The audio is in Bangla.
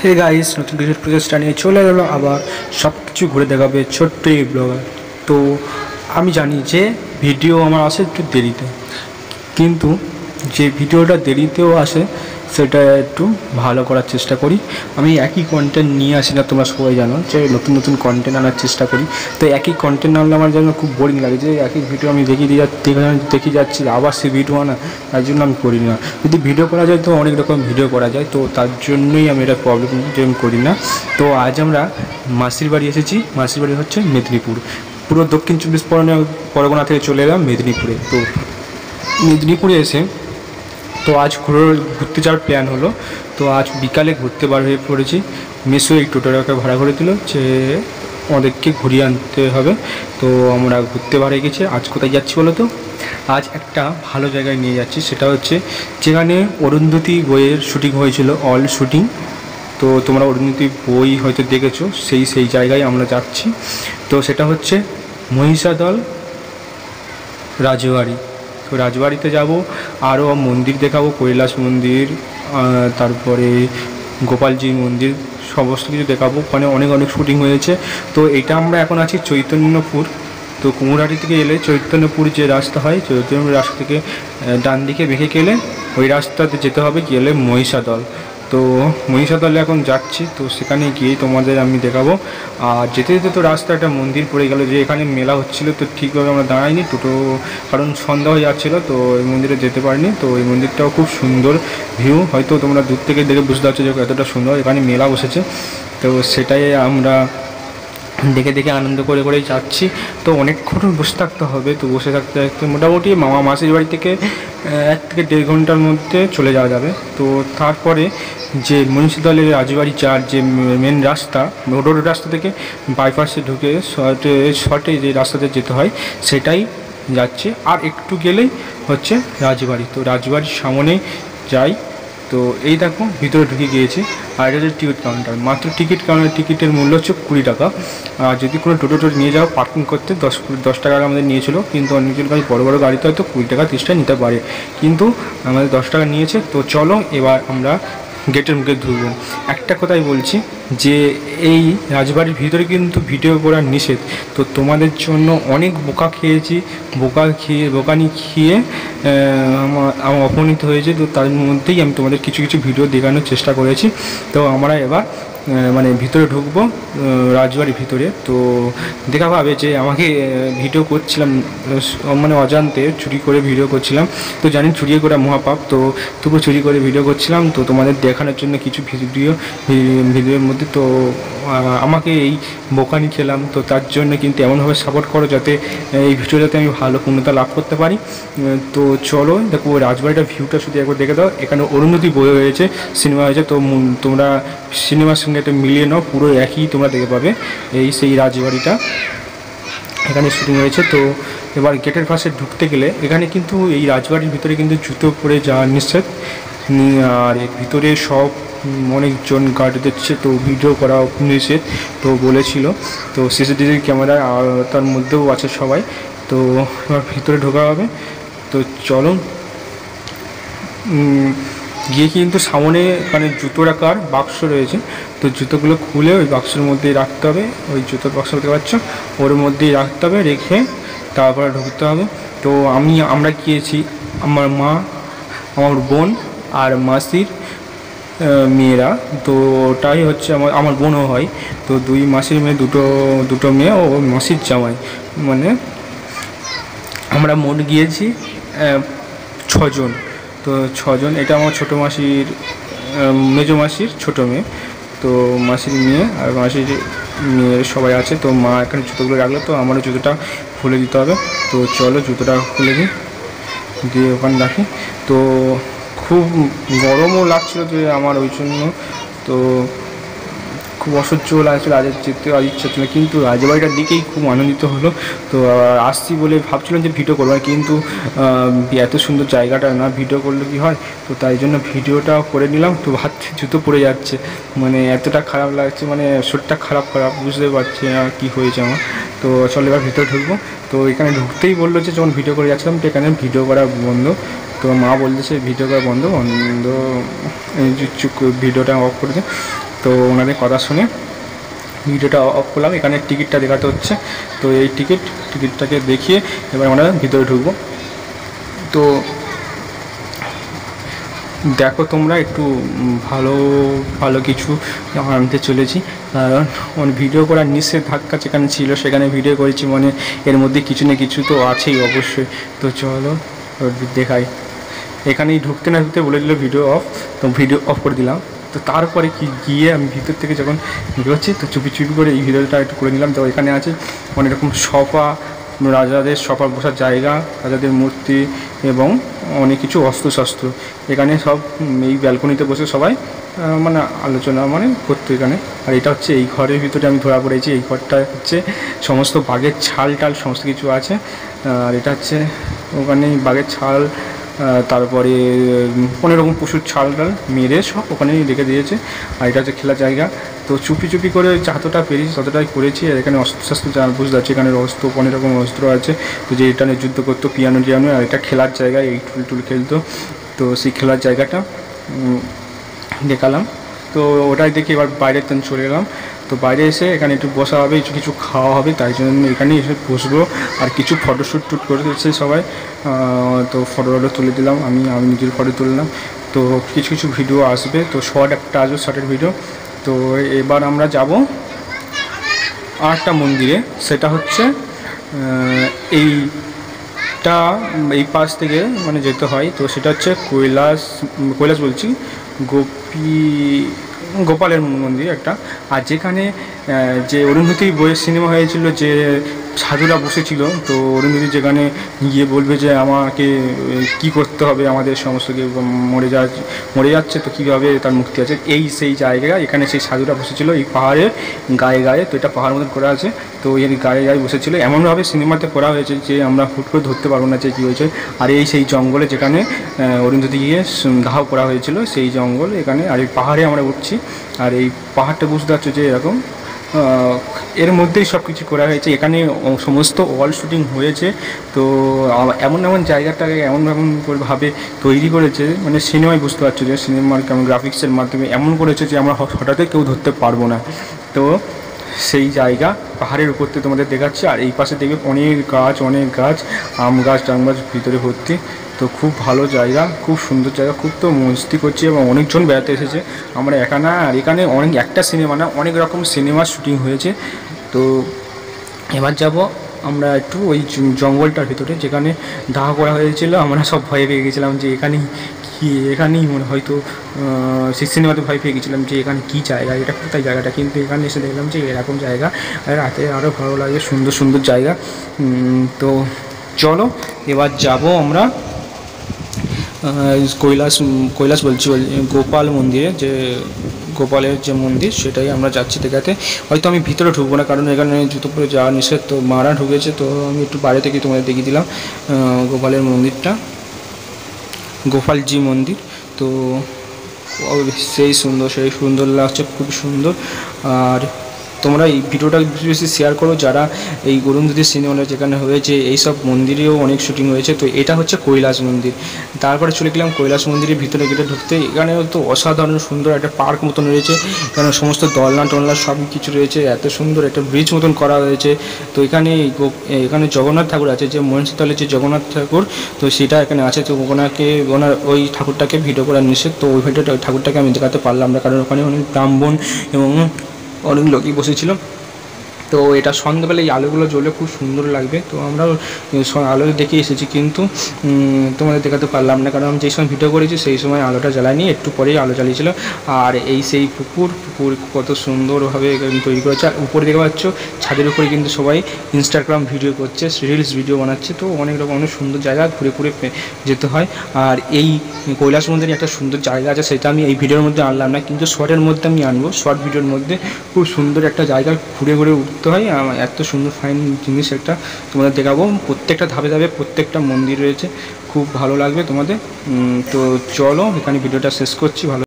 হে গাইস, নতুন কিছু প্রচেষ্টা নিয়ে চলে গেল আবার সব কিছু ঘুরে দেখাবে ছোট্ট এই ব্লগার। তো আমি জানি যে ভিডিও আমার আসে একটু দেরিতে, কিন্তু যে ভিডিওটা দেরিতেও আসে সেটা একটু ভালো করার চেষ্টা করি। আমি একই কন্টেন্ট নিয়ে আসি না, তোমরা সবাই জানো যে নতুন নতুন কন্টেন্ট আনার চেষ্টা করি। তো একই কন্টেন্ট আনলে আমার যেন খুব বোরিং লাগে, যে একই ভিডিও আমি দেখে যাচ্ছি আবার সেই ভিডিও আনা, তার জন্য আমি করি না। যদি ভিডিও করা যায় তো অনেক রকম ভিডিও করা যায়, তো তার জন্যই আমি এটা প্রবলেম যে আমি করি না। তো আজ আমরা মাসির বাড়ি এসেছি। মাসির বাড়ি হচ্ছে মেদিনীপুর, পুরো দক্ষিণ চব্বিশ পরগনা থেকে চলে এলাম মেদিনীপুরে। তো মেদিনীপুরে এসে তো আজ ঘুরতে যাওয়ার প্ল্যান হলো। তো আজ বিকালে ঘুরতে বার হয়ে পড়েছি। মেসো এই টোটোটাকে ভাড়া করে দিল যে আমাদেরকে ঘুরিয়ে আনতে হবে। তো আমরা ঘুরতে বার হয়ে গেছি। আজ কোথায় যাচ্ছি বলো তো? আজ একটা ভালো জায়গায় নিয়ে যাচ্ছি, সেটা হচ্ছে যেখানে অরুন্ধতী বইয়ের শুটিং হয়েছিল, অল শুটিং। তো তোমরা অরুন্ধতী বই হয়তো দেখেছো, সেই জায়গায় আমরা যাচ্ছি। তো সেটা হচ্ছে মহিষাদল রাজবাড়ি। তো রাজবাড়িতে যাব, আরও মন্দির দেখাবো, কৈলাস মন্দির, তারপরে গোপালজি মন্দির, সমস্ত কিছু দেখাবো। ওখানে অনেক অনেক শুটিং হয়েছে। তো এটা আমরা এখন আছি চৈতন্যপুর। তো কুমুরহাটি থেকে এলে চৈতন্যপুর যে রাস্তা হয়, চৈতন্যপুর রাস্তা থেকে ডান দিকে বেঁকে গেলে ওই রাস্তাতে যেতে হবে, গেলে মহিষাদল। তো মহিষাদলে এখন যাচ্ছি, তো সেখানে গিয়ে তোমাদের আমি দেখাবো। আর যেতে যেতে তো রাস্তা একটা মন্দির পড়ে গেল, যে এখানে মেলা হচ্ছিলো, তো ঠিকভাবে আমরা দাঁড়াইনি টোটো, কারণ সন্ধ্যা হয়ে যাচ্ছিলো, তো এই মন্দিরে যেতে পারিনি। তো এই মন্দিরটাও খুব সুন্দর ভিউ, হয়তো তোমরা দূর থেকে দেখে বুঝতে পারছো যে এতটা সুন্দর। এখানে মেলা বসেছে, তো সেটাই আমরা দেখে দেখে আনন্দ করে করেই যাচ্ছি। তো অনেকক্ষণ বসে থাকতে হবে, তো বসে থাকতে থাকতে মোটামুটি মাসির বাড়ি থেকে 1 থেকে 1.5 ঘন্টার মধ্যে চলে যাওয়া যাবে। তো তারপরে যে মহিষাদলের রাজবাড়ি যার যে মেন রাস্তা, রোড রাস্তা থেকে বাইপাসে ঢুকে শর্টে যে রাস্তাতে যেতে হয় সেটাই যাচ্ছে। আর একটু গেলেই হচ্ছে রাজবাড়ি। তো রাজবাড়ির সামনে যাই। তো এই দেখো ভিতরে ঢুকে গিয়েছি। আর এটা হচ্ছে টিকিট কাউন্টার, মাত্র টিকিটের মূল্য হচ্ছে 20 টাকা। আর যদি কোনো টোটো নিয়ে যাও পার্কিং করতে 10 টাকা আমাদের নিয়েছিল, কিন্তু অনেকজন গাড়ি বড় বড় গাড়িতে হয়তো 20 টাকা 30 টাকা নিতে পারে, কিন্তু আমাদের 10 টাকা নিয়েছে। তো চলো এবার আমরা গেটের মুখে ঢুকবো। একটা কথাই বলছি যে এই রাজবাড়ির ভিতরে কিন্তু ভিডিও করা নিষেধ। তো তোমাদের জন্য অনেক বোকানি খেয়ে আমার অপমানিত হয়েছে। তো তার মধ্যেই আমি তোমাদের কিছু কিছু ভিডিও দেখানোর চেষ্টা করেছি। তো আমরা এবার মানে ভিতরে ঢুকবো, রাজবাড়ির ভিতরে। তো দেখা পাবে যে আমাকে ভিডিও করছিলাম, মানে অজান্তে চুরি করে ভিডিও করছিলাম। তো জানি চুরি করা মহাপাপ, তো তবু চুরি করে ভিডিও করছিলাম তো তোমাদের দেখানোর জন্য কিছু ভিডিওর মধ্যে। তো আমাকে এই বোকানি খেলাম, তো তার জন্য কিন্তু এমনভাবে সাপোর্ট করো যাতে এই ভিডিওটাতে আমি ভালো পূর্ণতা লাভ করতে পারি। তো চলো দেখো রাজবাড়িটার ভিউটা শুধু একবার দেখে দাও। এখানে অরুন্ধতী বই হয়েছে, সিনেমা হয়েছে, তো তোমরা সিনেমার সঙ্গে এটা মিলিয়ে নাও, পুরো একই তোমরা দেখতে পাবে। সেই রাজবাড়িটা এখানে শুটিং হয়েছে। তো এবার গেটের পাশে ঢুকতে গেলে এখানে কিন্তু এই রাজবাড়ির ভিতরে কিন্তু জুতো পরে যাওয়া নিষেধ। আর এর ভিতরে সব অনেকজন গার্ড দিচ্ছে, তো ভিডিও করা নিষেধ তো বলেছিল। তো সিসিটিভি ক্যামেরা তার মধ্যেও আছে সবাই। তো এবার ভিতরে ঢোকা হবে। তো চলো গিয়ে কিন্তু সামনে মানে জুতো রাখার বাক্স রয়েছে, তো জুতোগুলো খুলে ওই বাক্সের মধ্যেই রাখতে হবে। ওই জুতোর বাক্স দেখতে পাচ্ছ, ওর মধ্যেই রাখতে হবে, রেখে তারপরে ঢুকতে হবে। তো আমরা গিয়েছি, আমার মা, আমার বোন আর মাসির মেয়েরা। তো ওটাই হচ্ছে আমার বোনও হয়। তো 2 মাসির মেয়ে, দুটো মেয়ে ও মাসির জামাই, মানে আমরা মোট গিয়েছি 6 জন। তো 6 জন, এটা আমার ছোটো মাসির মেজো মাসির ছোটো মেয়ে, তো মাসির মেয়ে আর মাসির মেয়ের সবাই আছে। তো মা এখানে জুতোগুলো রাখলো, তো আমারও জুতোটা খুলে দিতে হবে। তো চলো জুতোটা খুলে দিয়ে ওখানে রাখি। তো খুব গরমও লাগছিলো যে আমার, ওই জন্য তো খুব অসহ্য লাগছিল, যেতে ইচ্ছা ছিল, কিন্তু রাজবাড়িটার দিকেই খুব আনন্দিত হলো। তো আসছি বলে ভাবছিলাম যে ভিডিও করবো, কিন্তু এত সুন্দর জায়গাটা না ভিডিও করলে কি হয়, তো তাই জন্য ভিডিওটা করে নিলাম। তো ভাবছি জুতো পড়ে যাচ্ছে, মানে এতটা খারাপ লাগছে, মানে শরীরটা খারাপ বুঝতে পারছি না কী হয়েছে আমার। তো চলো এবার ভিতরে ঢুকবো। তো এখানে ঢুকতেই বললো যে যখন ভিডিও করে যাচ্ছিলাম, তো এখানে ভিডিও করা বন্ধ। তো মা বলতেছে ভিডিও করা বন্ধ, ভিডিওটা অফ করে দে। তো ওনাদের কথা শুনে ভিডিওটা অফ করলাম। এখানে টিকিটটা দেখাতে হচ্ছে, তো এই টিকিটটাকে দেখিয়ে এবার আমরা ভিতরে ঢুকবো। তো দেখো তোমরা একটু ভালো ভালো কিছু আনতে চলেছি, কারণ ভিডিও করার নিষেধাজ্ঞা যেখানে ছিল সেখানে ভিডিও করেছি, মানে এর মধ্যে কিছু না কিছু তো আছেই অবশ্যই। তো চলো দেখাই। এখানেই ঢুকতে না ঢুকতে বলে দিল ভিডিও অফ, তো ভিডিও অফ করে দিলাম। তো তারপরে কি গিয়ে আমি ভিতর থেকে যখন বেরোচ্ছি তো চুপি চুপি করে এই ভিডিওটা একটু করে নিলাম। তো এখানে আছে অনেক রকম সোফা, রাজাদের সোফা বসার জায়গা, রাজাদের মূর্তি এবং অনেক কিছু অস্ত্রশস্ত্র। এখানে সব এই ব্যালকনিতে বসে সবাই মানে আলোচনা মানে করতো এখানে। আর এটা হচ্ছে এই ঘরের ভিতরে আমি ধরা পড়েছি। এই ঘরটা হচ্ছে সমস্ত বাঘের ছাল টাল সমস্ত কিছু আছে। আর এটা হচ্ছে ওখানে বাঘের ছাল, তারপরে অনেক রকম পশুর ছাল টাল মেরে সব ওখানেই রেখে দিয়েছে। আর এটা হচ্ছে খেলার জায়গা। তো চুপি চুপি করে যতটা পেরেছি ততটাই করেছি। আর এখানে অস্ত্রশস্ত্র যা বুঝতে পারছি, এখানে অস্ত্র অনেক রকম অস্ত্র আছে। তো যে এটা নিয়ে যুদ্ধ করতো পিয়ানো টিয়ানো, আর এটা খেলার জায়গা, এই টুল খেলতো। তো সেই খেলার জায়গাটা দেখালাম। তো ওটাই দেখি এবার বাইরে চলে গেলাম। তো বাইরে এসে এখানে একটু বসা হবে, কিছু খাওয়া হবে, তাই জন্য এখানে এসে বসবো। আর কিছু ফটোশ্যুট করে দিচ্ছে সবাই। তো ফটো তুলে দিলাম, আমি নিজের ফটো তুললাম। তো কিছু ভিডিও আসবে, তো শর্ট একটা আসবে, শর্টের ভিডিও। তো এবার আমরা যাব আরেকটা মন্দিরে, সেটা হচ্ছে এই পাশ থেকে মানে যেতে হয়। তো সেটা হচ্ছে কৈলাস বলছি, গোপালের মন্দির একটা। আর যেখানে যে অরুন্ধতী বইয়ের সিনেমা হয়েছিল, যে সাধুরা বসেছিল, তো অরুন্ধতী যেখানে গিয়ে বলবে যে আমাকে কি করতে হবে, আমাদের সমস্ত কেউ মরে যাচ্ছে, তো কীভাবে তার মুক্তি আছে, সেই জায়গা এখানে সেই সাধুরা বসেছিল এই পাহাড়ের গায়ে। তো এটা পাহাড় মতন করা আছে, তো এর গায়ে বসেছিল। এমনভাবে সিনেমাতে করা হয়েছে যে আমরা হুট করে ধরতে পারবো না যে কী হয়েছে। আর সেই জঙ্গলে যেখানে অরুন্ধতী গিয়ে দাহ করা হয়েছিল, সেই জঙ্গল এখানে। আর এই পাহাড়ে আমরা উঠছি, আর এই পাহাড়টা বুঝতে পারছো যে এরকম এর মধ্যেই সব কিছু করা হয়েছে। এখানে সমস্ত ওয়াল শুটিং হয়েছে। তো এমন জায়গাটাকে এমন করে ভাবে তৈরি করেছে, মানে সিনেমায় বুঝতে পারছো যে সিনেমার কেমন গ্রাফিক্সের মাধ্যমে এমন করেছে যে আমরা হঠাৎই কেউ ধরতে পারবো না। তো সেই জায়গা পাহাড়ের উপর থেকে তোমাদের দেখাচ্ছি। আর এই পাশে দেখবে অনেক গাছ, আম গাছ ভিতরে ভর্তি। তো খুব ভালো জায়গা, খুব সুন্দর জায়গা, খুব তো মস্তি করছে এবং অনেকজন বেড়াতে এসেছে। আমরা একা না, আর এখানে একটা সিনেমা না, অনেক রকম সিনেমার শুটিং হয়েছে। তো এবার যাব আমরা একটু ওই জঙ্গলটার ভিতরে যেখানে দাহ করা হয়েছিল। আমরা সব ভয় পেয়ে গেছিলাম যে এখানেই মনে হয়তো সেই সিনেমাতে ভয় পেয়ে গেছিলাম যে এখানে কী জায়গা, এটা কোথায় জায়গাটা। কিন্তু এখানে এসে দেখলাম যে এরকম জায়গা, রাতে আরও ভালো লাগে, সুন্দর জায়গা। তো চলো এবার যাব আমরা কৈলাস বলছি গোপাল মন্দিরে, যে গোপালের যে মন্দির সেটাই আমরা যাচ্ছি দেখাতে। হয়তো আমি ভিতরে ঢুকবো না, কারণ এখানে জুতো পরে যাওয়া নিষেধ, তো মারা ঢুকেছে। তো আমি একটু বাইরে থেকে তোমাদের দেখিয়ে দিলাম গোপালের মন্দিরটা, গোপালজি মন্দির। তো সেই সুন্দর লাগছে, খুব সুন্দর। আর তোমরা এই ভিডিওটা বেশি শেয়ার করো, যারা এই অরুন্ধতী সিনেমাটা যেখানে হয়েছে এই সব মন্দিরেও অনেক শুটিং হয়েছে। তো এটা হচ্ছে কৈলাস মন্দির। তারপরে চলে গেলাম কৈলাস মন্দিরের ভিতরে গেটে ঢুকতে। এখানেও তো অসাধারণ সুন্দর একটা পার্ক মতন রয়েছে, এখানে সমস্ত দোলনা সব কিছু রয়েছে। এত সুন্দর একটা ব্রিজ মতন করা হয়েছে। তো এখানে জগন্নাথ ঠাকুর আছে, যে মহিষতলের যে জগন্নাথ ঠাকুর, তো সেটা এখানে আছে। তো ওনার ওই ঠাকুরটাকে ভিডিও করার নিষেধ, তো ওই ঠাকুরটাকে আমি দেখাতে পারলাম না, কারণ ওখানে অনেক ব্রাহ্মণ এবং অনেক লোকই বসেছিল। তো এটা সন্ধ্যাবেলা এই আলোগুলো জ্বলে খুব সুন্দর লাগবে। তো আমরা আলো দেখে এসেছি, কিন্তু তোমাদের দেখাতে পারলাম না, কারণ আমি যেই সময় ভিডিও করেছি সেই সময় আলোটা জ্বালায়নি, একটু পরেই আলো জ্বালিয়েছিল। আর সেই পুকুর কত সুন্দরভাবে তৈরি করেছে। আর উপরে দেখতে পাচ্ছ ছাদের উপরে কিন্তু সবাই ইনস্টাগ্রাম ভিডিও করছে, রিলস ভিডিও বানাচ্ছে। তো অনেক সুন্দর জায়গা, ঘুরে যেতে হয়। আর এই কৈলাস মন্দিরে একটা সুন্দর জায়গা আছে, সেটা আমি এই ভিডিওর মধ্যে আনলাম না, কিন্তু শর্টের মধ্যে আমি আনবো। শর্ট ভিডিওর মধ্যে খুব সুন্দর একটা জায়গা, ঘুরে উঠতে হয়। এত সুন্দর ফাইন জিনিস একটা তোমাদের দেখাবো। প্রত্যেকটা ধাপে প্রত্যেকটা মন্দির রয়েছে, খুব ভালো লাগবে তোমাদের। তো চলো এখানে ভিডিওটা শেষ করছি। ভালো।